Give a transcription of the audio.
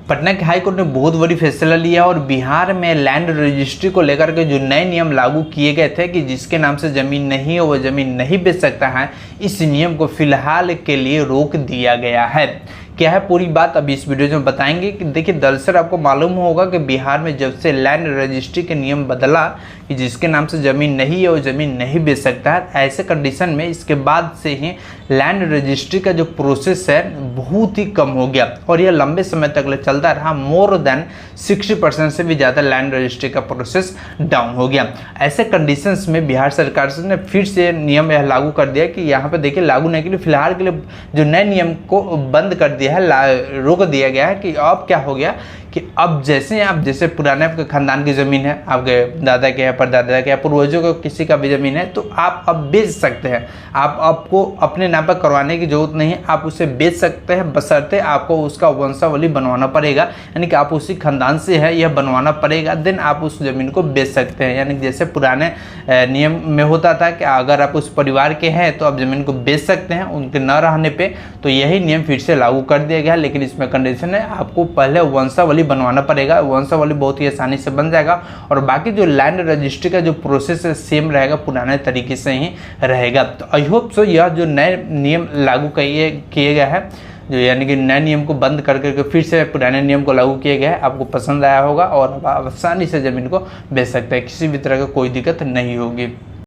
पटना के high court ने बहुत बड़ी फैसला लिया और बिहार में लैंड रजिस्ट्री को लेकर के जो नए नियम लागू किए गए थे कि जिसके नाम से ज़मीन नहीं है वो ज़मीन नहीं बेच सकता है, इस नियम को फिलहाल के लिए रोक दिया गया है। क्या है पूरी बात अभी इस वीडियो में बताएंगे कि देखिए दरअसल आपको मालूम होगा कि बिहार में जब से लैंड रजिस्ट्री के नियम बदला कि जिसके नाम से ज़मीन नहीं है वो ज़मीन नहीं बेच सकता है, ऐसे कंडीशन में इसके बाद से ही लैंड रजिस्ट्री का जो प्रोसेस है बहुत ही कम हो गया और यह लंबे समय तक चलता रहा। मोर देन 60% से भी ज़्यादा लैंड रजिस्ट्री का प्रोसेस डाउन हो गया। ऐसे कंडीशंस में बिहार सरकार ने फिर से नियम यह लागू कर दिया कि यहाँ पे देखिए लागू नहीं के लिए फिलहाल के लिए जो नए नियम को बंद कर दिया है, रोक दिया गया है कि अब क्या हो गया कि अब जैसे पुराने आपके खानदान की ज़मीन है, आपके दादा के है, परदादा के है, पूर्वजों को किसी का भी ज़मीन है तो आप अब बेच सकते हैं। आपको अपने नाम पर करवाने की जरूरत नहीं है, आप उसे बेच सकते हैं, बशर्ते आपको उसका वंशावली बनवाना पड़ेगा, यानी कि आप उसी खानदान से है यह बनवाना पड़ेगा, देन आप उस ज़मीन को बेच सकते हैं। यानी जैसे पुराने नियम में होता था कि अगर आप उस परिवार के हैं तो आप ज़मीन को बेच सकते हैं उनके न रहने पर, तो यही नियम फिर से लागू कर दिया गया। लेकिन इसमें कंडीशन है आपको पहले वंशावली बनवाना पड़ेगा, वंशावली बहुत ही आसानी से बन जाएगा और बाकी जो लैंड रजिस्ट्री का जो प्रोसेस है सेम रहेगा, पुराने तरीके से ही रहेगा। तो आई होप सो यह जो नए नियम लागू किए गए हैं, जो यानी कि नए नियम को बंद करके फिर से पुराने नियम को लागू किए गए हैं, आपको पसंद आया होगा और आप आसानी से ज़मीन को बेच सकते हैं, किसी भी तरह का कोई दिक्कत नहीं होगी।